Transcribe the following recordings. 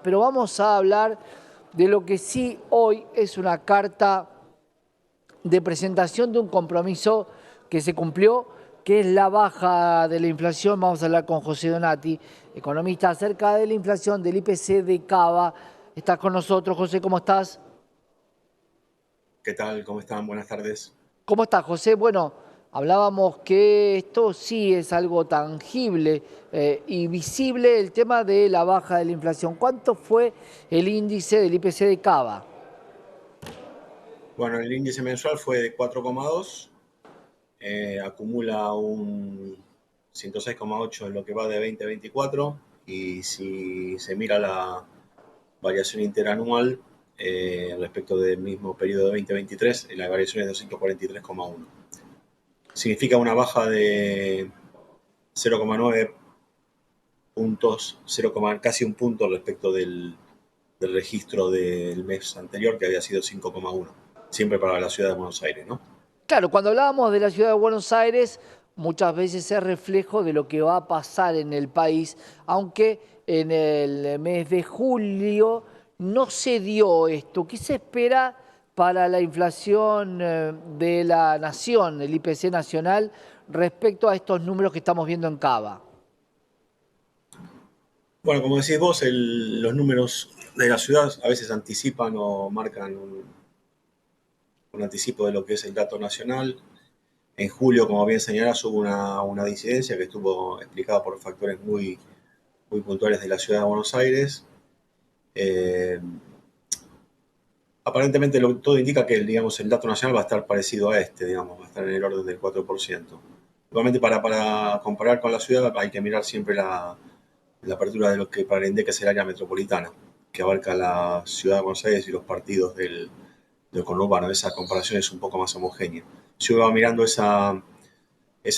Pero vamos a hablar de lo que sí hoy es una carta de presentación de un compromiso que se cumplió, que es la baja de la inflación. Vamos a hablar con José Donati, economista, acerca de la inflación del IPC de Cava. Estás con nosotros, José, ¿cómo estás? ¿Qué tal? ¿Cómo están? Buenas tardes. ¿Cómo estás, José? Bueno, hablábamos que esto sí es algo tangible y visible, el tema de la baja de la inflación. ¿Cuánto fue el índice del IPC de Cava? Bueno, el índice mensual fue de 4,2, acumula un 106,8 en lo que va de 2024 y si se mira la variación interanual respecto del mismo periodo de 2023, la variación es de 243,1. Significa una baja de 0,9 puntos, 0, casi un punto respecto del registro del mes anterior, que había sido 5,1, siempre para la ciudad de Buenos Aires, ¿no? Claro, cuando hablábamos de la ciudad de Buenos Aires, muchas veces es reflejo de lo que va a pasar en el país, aunque en el mes de julio no se dio esto. ¿Qué se espera para la inflación de la nación, el IPC nacional, respecto a estos números que estamos viendo en Cava? Bueno, como decís vos, los números de la ciudad a veces anticipan o marcan un anticipo de lo que es el dato nacional. En julio, como bien señalás, hubo una disidencia que estuvo explicada por factores muy puntuales de la ciudad de Buenos Aires. Eh, Aparentemente todo indica que digamos, el dato nacional va a estar parecido a este, digamos, va a estar en el orden del 4%. Igualmente, para comparar con la ciudad hay que mirar siempre la apertura de lo que para el INDEC es el área metropolitana, que abarca la ciudad de Buenos Aires y los partidos del conurbano. Esa comparación es un poco más homogénea. Si uno va mirando esa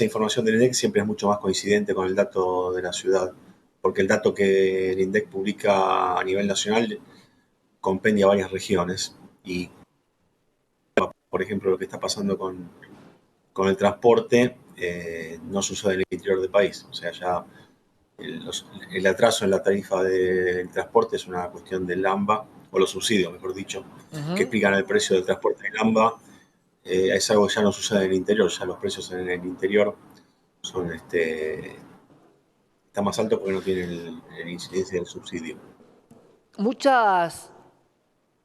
información del INDEC, siempre es mucho más coincidente con el dato de la ciudad, porque el dato que el INDEC publica a nivel nacional compendia varias regiones y, por ejemplo, lo que está pasando con el transporte no sucede en el interior del país. O sea, ya el atraso en la tarifa del transporte es una cuestión del AMBA, o los subsidios, mejor dicho, que Ujú. explican el precio del transporte del AMBA. Es algo que ya no sucede en el interior, ya los precios en el interior son está más alto porque no tienen el incidencia del subsidio. Muchas,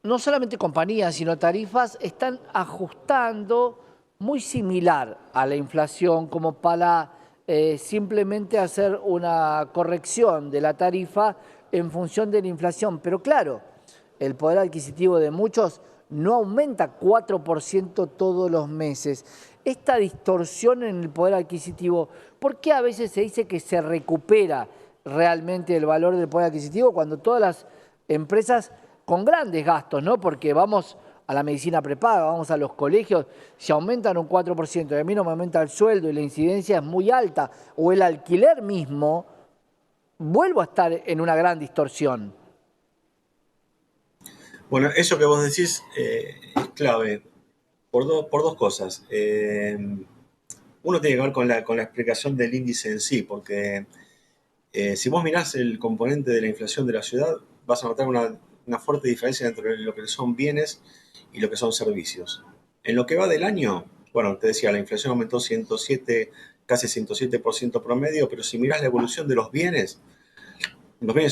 no solamente compañías, sino tarifas, están ajustando muy similar a la inflación como para simplemente hacer una corrección de la tarifa en función de la inflación. Pero claro, el poder adquisitivo de muchos no aumenta 4% todos los meses. Esta distorsión en el poder adquisitivo, ¿por qué a veces se dice que se recupera realmente el valor del poder adquisitivo cuando todas las empresas con grandes gastos, ¿no? Porque vamos a la medicina prepaga, vamos a los colegios, si aumentan un 4% y a mí no me aumenta el sueldo y la incidencia es muy alta, o el alquiler mismo, vuelvo a estar en una gran distorsión. Bueno, eso que vos decís es clave por dos cosas. Uno tiene que ver con la explicación del índice en sí, porque si vos mirás el componente de la inflación de la ciudad, vas a notar una fuerte diferencia entre lo que son bienes y lo que son servicios. En lo que va del año, bueno, te decía, la inflación aumentó 107, casi 107% promedio, pero si mirás la evolución de los bienes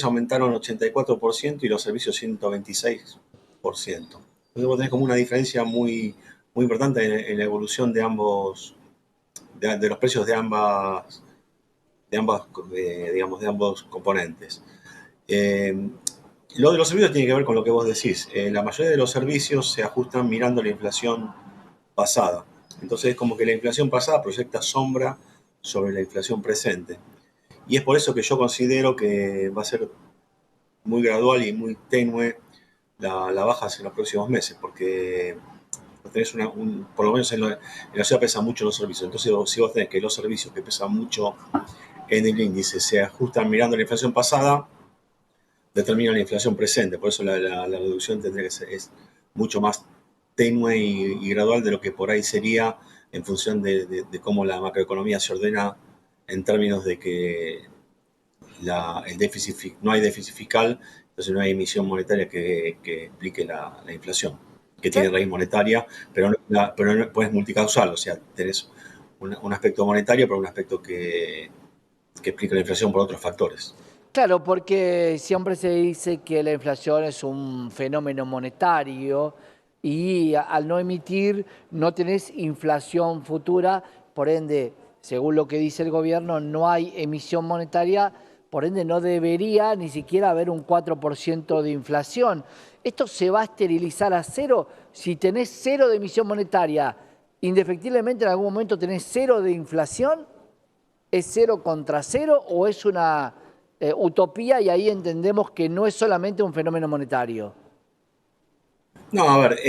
aumentaron 84% y los servicios 126%. Entonces vos tenés como una diferencia muy importante en la evolución de ambos, de los precios digamos, de ambos componentes. Eh, lo de los servicios tiene que ver con lo que vos decís. La mayoría de los servicios se ajustan mirando la inflación pasada. Entonces es como que la inflación pasada proyecta sombra sobre la inflación presente. Y es por eso que yo considero que va a ser muy gradual y muy tenue la baja en los próximos meses, porque tenés por lo menos en la ciudad pesan mucho los servicios. Entonces, si vos tenés que los servicios que pesan mucho en el índice se ajustan mirando la inflación pasada, determina la inflación presente. Por eso la reducción tendría que ser es mucho más tenue y gradual de lo que por ahí sería en función de cómo la macroeconomía se ordena en términos de que no hay déficit fiscal Entonces no hay emisión monetaria que explique la inflación, que tiene Cla- raíz monetaria, pero no es multicausal, o sea, tenés un aspecto monetario, pero un aspecto que explica la inflación por otros factores. Claro, porque siempre se dice que la inflación es un fenómeno monetario y al no emitir no tenés inflación futura, por ende, según lo que dice el gobierno, no hay emisión monetaria, por ende no debería ni siquiera haber un 4% de inflación. ¿Esto se va a esterilizar a cero? Si tenés cero de emisión monetaria, indefectiblemente en algún momento tenés cero de inflación. ¿Es cero contra cero o es una utopía y ahí entendemos que no es solamente un fenómeno monetario? No, a ver,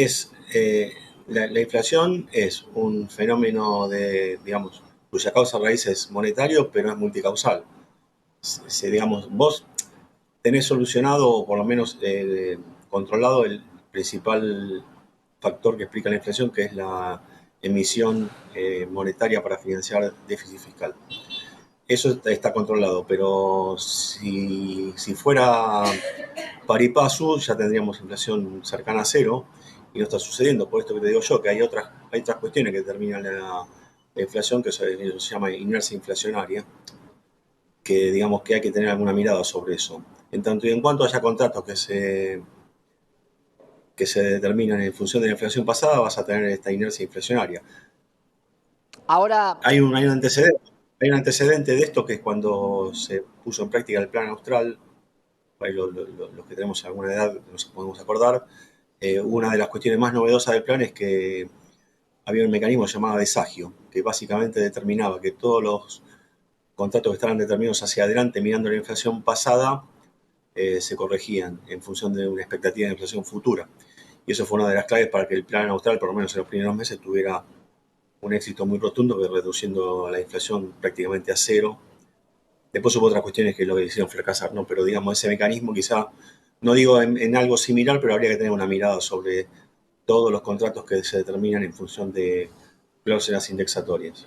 la inflación es un fenómeno digamos, cuya causa raíz es monetario, pero es multicausal. Digamos, vos tenés solucionado o por lo menos controlado el principal factor que explica la inflación, que es la emisión monetaria para financiar déficit fiscal. Eso está controlado, pero si fuera pari passu, ya tendríamos inflación cercana a cero y no está sucediendo. Por esto que te digo yo, que hay otras cuestiones que determinan la inflación, que se llama inercia inflacionaria, que digamos que hay que tener alguna mirada sobre eso. En tanto y en cuanto haya contratos que se determinan en función de la inflación pasada, vas a tener esta inercia inflacionaria. Ahora, Hay un antecedente de esto que es cuando se puso en práctica el plan austral, ahí los que tenemos alguna edad nos podemos acordar. Una de las cuestiones más novedosas del plan es que había un mecanismo llamado desagio, que básicamente determinaba que todos los contratos que estaban determinados hacia adelante mirando la inflación pasada se corregían en función de una expectativa de inflación futura. Y eso fue una de las claves para que el plan austral, por lo menos en los primeros meses, tuviera un éxito muy rotundo, reduciendo la inflación prácticamente a cero. Después hubo otras cuestiones que lo hicieron fracasar, ¿no? Pero digamos, ese mecanismo quizá, no digo en algo similar, pero habría que tener una mirada sobre todos los contratos que se determinan en función de cláusulas indexatorias.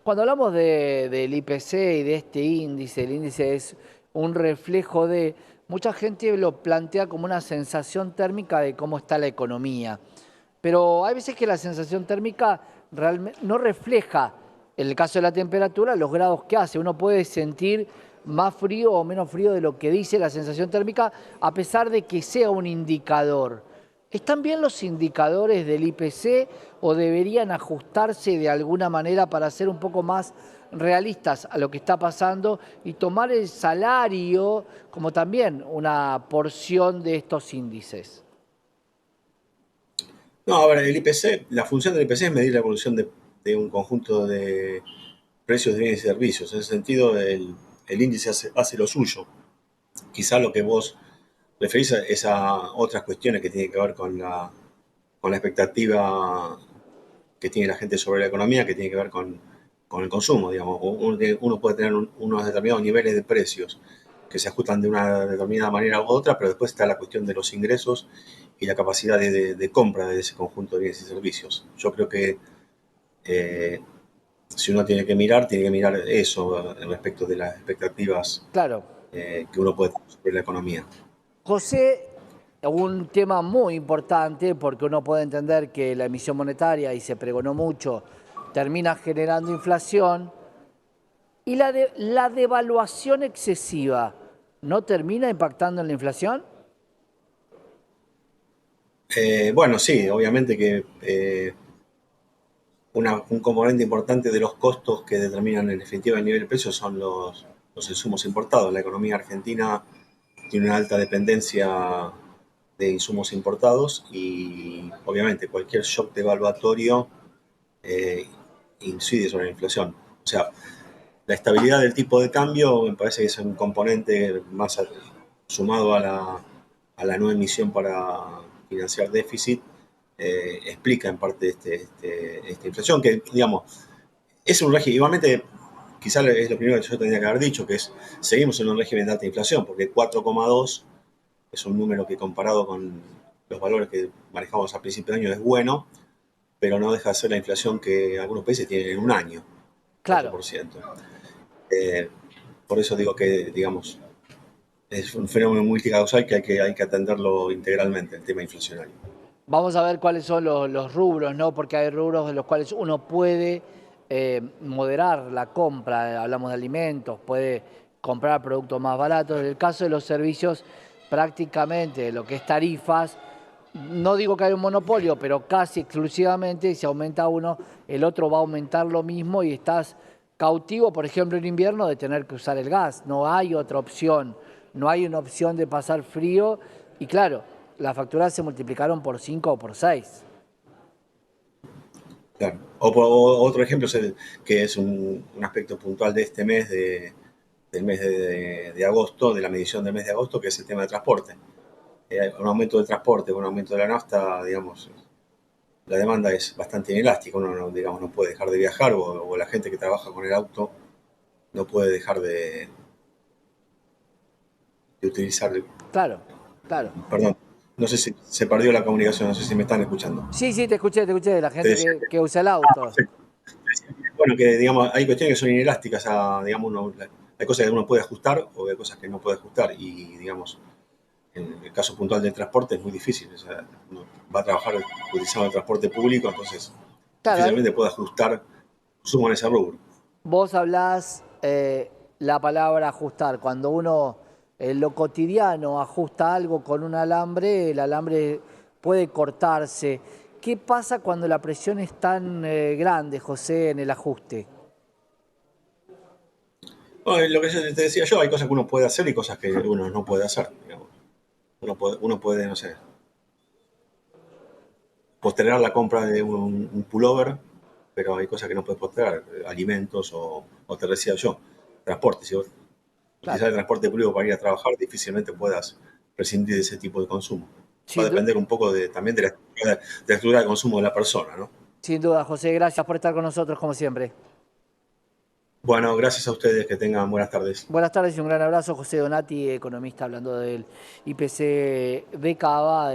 cuando hablamos del IPC y de este índice, el índice es un reflejo de, mucha gente lo plantea como una sensación térmica de cómo está la economía. Pero hay veces que la sensación térmica realmente no refleja, en el caso de la temperatura, los grados que hace. Uno puede sentir más frío o menos frío de lo que dice la sensación térmica, a pesar de que sea un indicador. ¿Están bien los indicadores del IPC o deberían ajustarse de alguna manera para ser un poco más realistas a lo que está pasando y tomar el salario como también una porción de estos índices? No, a ver, el IPC, la función del IPC es medir la evolución de un conjunto de precios de bienes y servicios. En ese sentido, el índice hace lo suyo. Quizá lo que vos referís es a otras cuestiones que tienen que ver con la expectativa que tiene la gente sobre la economía, que tiene que ver con el consumo, digamos. Uno puede tener unos determinados niveles de precios que se ajustan de una determinada manera u otra, pero después está la cuestión de los ingresos y la capacidad de compra de ese conjunto de bienes y servicios. Yo creo que eh, si uno tiene que mirar eso respecto de las expectativas Claro. que uno puede tener sobre la economía. José, un tema muy importante porque uno puede entender que la emisión monetaria, y se pregonó mucho, termina generando inflación y la devaluación excesiva no termina impactando en la inflación. Bueno, sí, obviamente que un componente importante de los costos que determinan en definitiva el nivel de precio son los insumos importados. La economía argentina tiene una alta dependencia de insumos importados y obviamente cualquier shock devaluatorio eh, incide sobre la inflación. O sea, la estabilidad del tipo de cambio me parece que es un componente más sumado a la no emisión para financiar déficit, explica en parte esta inflación, que digamos, es un régimen, igualmente quizás es lo primero que yo tendría que haber dicho, que es, seguimos en un régimen de alta inflación, porque 4,2 es un número que comparado con los valores que manejamos a principio de año es bueno, pero no deja de ser la inflación que algunos países tienen en un año, Claro. 4%. Eh, por eso digo que, digamos, es un fenómeno multicausal que hay que atenderlo integralmente, el tema inflacionario. Vamos a ver cuáles son los rubros, ¿no? Porque hay rubros en los cuales uno puede moderar la compra, hablamos de alimentos, puede comprar productos más baratos. En el caso de los servicios, prácticamente lo que es tarifas, no digo que hay un monopolio, pero casi exclusivamente si aumenta uno, el otro va a aumentar lo mismo y estás cautivo, por ejemplo, en invierno, de tener que usar el gas. No hay otra opción, no hay una opción de pasar frío y claro, las facturas se multiplicaron por 5 o por 6. Claro. Otro ejemplo que es un aspecto puntual de este mes, del mes de agosto, de la medición del mes de agosto, que es el tema de transporte. Un aumento del transporte, un aumento de la nafta, digamos, la demanda es bastante inelástica. Uno no, digamos, no puede dejar de viajar o la gente que trabaja con el auto no puede dejar de utilizar. Claro, claro. Perdón, no sé si se perdió la comunicación, no sé si me están escuchando. Sí, sí, te escuché, la Te gente decía que usa el auto. perfecto. Bueno, que digamos, hay cuestiones que son inelásticas, digamos, hay cosas que uno puede ajustar o hay cosas que no puede ajustar y, digamos, en el caso puntual del transporte es muy difícil. O sea, uno va a trabajar utilizando el transporte público, entonces Claro, difícilmente puede ajustar consumo en ese rubro. vos hablás la palabra ajustar. Cuando uno en lo cotidiano ajusta algo con un alambre, el alambre puede cortarse. ¿Qué pasa cuando la presión es tan grande, José, en el ajuste? Bueno, lo que yo te decía yo, hay cosas que uno puede hacer y cosas que uno no puede hacer. Digamos. Uno puede, no sé, postergar la compra de un pullover, pero hay cosas que no puedes postergar, alimentos o te decía yo, transporte. Si vos Claro, utilizar el transporte público para ir a trabajar, difícilmente puedas prescindir de ese tipo de consumo. Va a sin, depender un poco también de la estructura de consumo de la persona, ¿no? sin duda, José, gracias por estar con nosotros como siempre. Bueno, gracias a ustedes, que tengan buenas tardes. Buenas tardes y un gran abrazo, José Donati, economista, hablando del IPC de Cava.